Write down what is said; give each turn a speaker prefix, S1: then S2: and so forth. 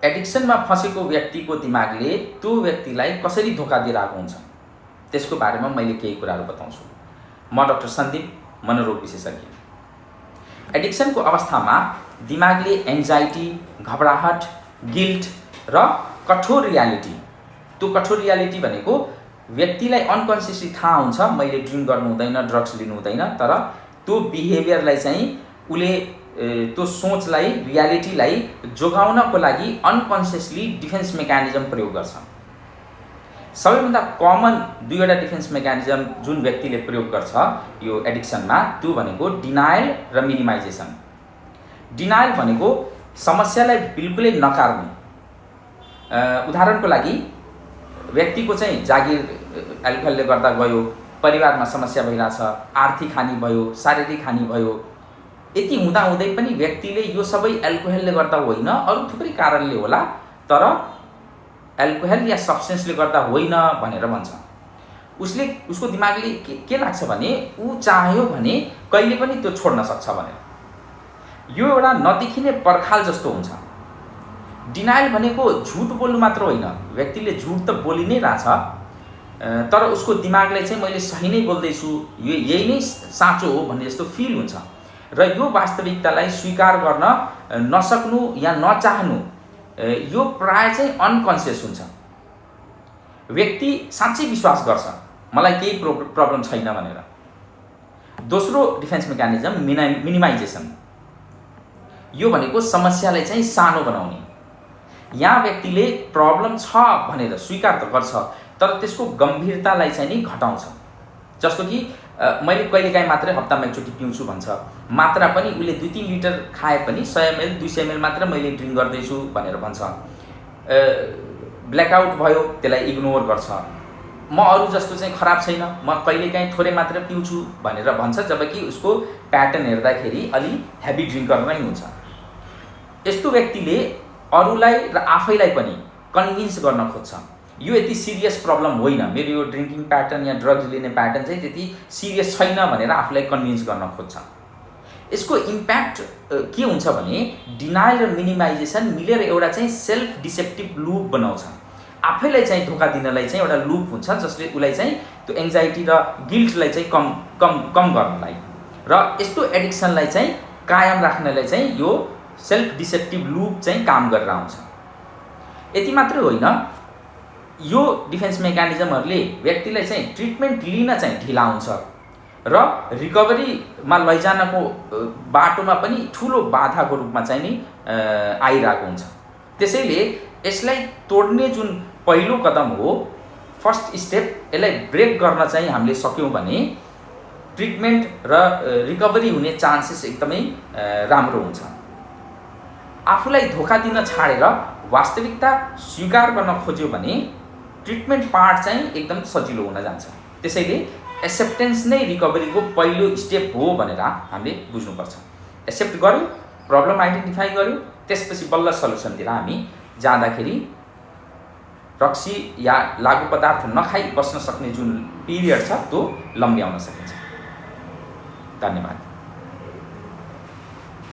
S1: एडिक्सनमा फँसेको व्यक्तिको दिमागले त्यो व्यक्तिलाई कसरी धोका दिइरहेको हुन्छ त्यसको बारेमा मैले केही कुराहरू बताउँछु। म डाक्टर सन्दीप, मनोरोग विशेषज्ञ। एडिक्सनको अवस्थामा दिमागले एन्जाइटी, घबराहट, गिल्ट र कठोर रियालिटी, त्यो कठोर रियालिटी भनेको व्यक्तिलाई अनकन्सियसली थाहा हुन्छ मैले ड्रिङ्क गर्नु हुँदैन, ड्रग्स लिनु हुँदैन, तर त्यो बिहेभियरलाई चाहिँ उसले त्यो सोचलाई, रियालिटीलाई जोगाउनको लागि अनकन्सियसली डिफेन्स मेकानिजम प्रयोग गर्छ। सबैभन्दा कमन दुईवटा डिफेन्स मेकानिजम जुन व्यक्तिले प्रयोग गर्छ यो एडिक्सनमा, त्यो भनेको डिनायल र मिनिमाइजेसन। डिनायल भनेको समस्यालाई बिल्कुलै नकार्ने। उदाहरणको लागि व्यक्तिको चाहिँ जागिर एल्कोहलले गर्दा गयो, परिवारमा समस्या भइरहेछ, आर्थिक हानि भयो, शारीरिक हानि भयो, यति हुँदाहुँदै पनि व्यक्तिले यो सबै एल्कोहलले गर्दा होइन, अरू थुप्रै कारणले होला, तर एल्कोहल या सब्सटेन्सले गर्दा होइन भनेर भन्छ। उसको दिमागले के लाग्छ भने ऊ चाह्यो भने कहिले पनि त्यो छोड्न सक्छ भनेर। यो एउटा नदेखिने पर्खाल जस्तो हुन्छ। डिनायल भनेको झुट बोल्नु मात्र होइन, व्यक्तिले झुट त बोलि नै रहेछ, तर उसको दिमागले चाहिँ मैले सही नै बोल्दैछु, यही नै साँचो हो भन्ने जस्तो फिल हुन्छ र यो वास्तविकतालाई स्वीकार गर्न नसक्नु या नचाहनु यो प्राय चाहिँ अनकन्सियस हुन्छ। व्यक्ति साँच्चै विश्वास गर्छ मलाई केही प्रब्लम छैन भनेर। दोस्रो डिफेन्स मेकानिजम मिनिमाइजेसन। यो भनेको समस्यालाई चाहिँ सानो बनाउने। यहाँ व्यक्तिले प्रब्लम छ भनेर स्वीकार त गर्छ, तर त्यसको गम्भीरतालाई चाहिँ नि घटाउँछ। जस्तो कि मैले कहिलेकाहीँ मात्रै हप्तामा एकचोटि पिउँछु भन्छ, मात्रा पनि उसले 2-3 लिटर खाए पनि 100 ml 200 ml मात्र मैले ड्रिङ्क गर्दैछु भनेर भन्छ। ब्ल्याकआउट भयो त्यसलाई इग्नोर गर्छ। म अरू जस्तो चाहिँ खराब छैन, म कहिलेकाहीँ थोरै मात्र पिउँछु भनेर भन्छ, जबकि उसको प्याटर्न हेर्दाखेरि अलि हेभी ड्रिङ्कर नै हुन्छ। यस्तो व्यक्तिले अरूलाई र आफैलाई पनि कन्भिन्स गर्न खोज्छ यो यति सिरियस प्रब्लम होइन, मेरो यो ड्रिङ्किङ प्याटर्न या ड्रग्स लिने प्याटर्न चाहिँ त्यति सिरियस छैन भनेर आफूलाई कन्भिन्स गर्न खोज्छ। यसको इम्प्याक्ट के हुन्छ भने डिनायल र मिनिमाइजेसन मिलेर एउटा चाहिँ सेल्फ डिसेप्टिभ लुप बनाउँछ। आफैलाई चाहिँ धोका दिनलाई चाहिँ एउटा लुप हुन्छ जसले उसलाई चाहिँ त्यो एङ्जाइटी र गिल्टलाई चाहिँ कम गर्नलाई र यस्तो एडिक्सनलाई चाहिँ कायम राख्नलाई चाहिँ यो सेल्फ डिसेप्टिभ लुप चाहिँ काम गरेर आउँछ। यति मात्रै होइन, यो डिफेन्स मेकानिजमहरूले व्यक्तिलाई चाहिँ ट्रिटमेन्ट लिन चाहिँ ढिलाउँछ र रिकभरीमा लैजानको बाटोमा पनि ठुलो बाधाको रूपमा चाहिँ नि आइरहेको हुन्छ। त्यसैले यसलाई तोड्ने जुन पहिलो कदम हो, फर्स्ट स्टेप, यसलाई ब्रेक गर्न चाहिँ हामीले सक्यौँ भने ट्रिटमेन्ट र रिकभरी हुने चान्सेस एकदमै राम्रो हुन्छ। आफूलाई धोका दिन छाडेर वास्तविकता स्वीकार गर्न खोज्यो भने ट्रिटमेन्ट पार्ट चाहिँ एकदम सजिलो हुन जान्छ। त्यसैले एक्सेप्टेन्स नै रिकभरीको पहिलो स्टेप हो भनेर हामीले बुझ्नुपर्छ। एक्सेप्ट गर्यो, प्रब्लम आइडेन्टिफाई गर्यो, त्यसपछि बल्ल सल्युसनतिर हामी जाँदाखेरि रक्सी या लागु पदार्थ नखाई बस्न सक्ने जुन पिरियड छ त्यो लम्ब्याउन सकिन्छ। धन्यवाद।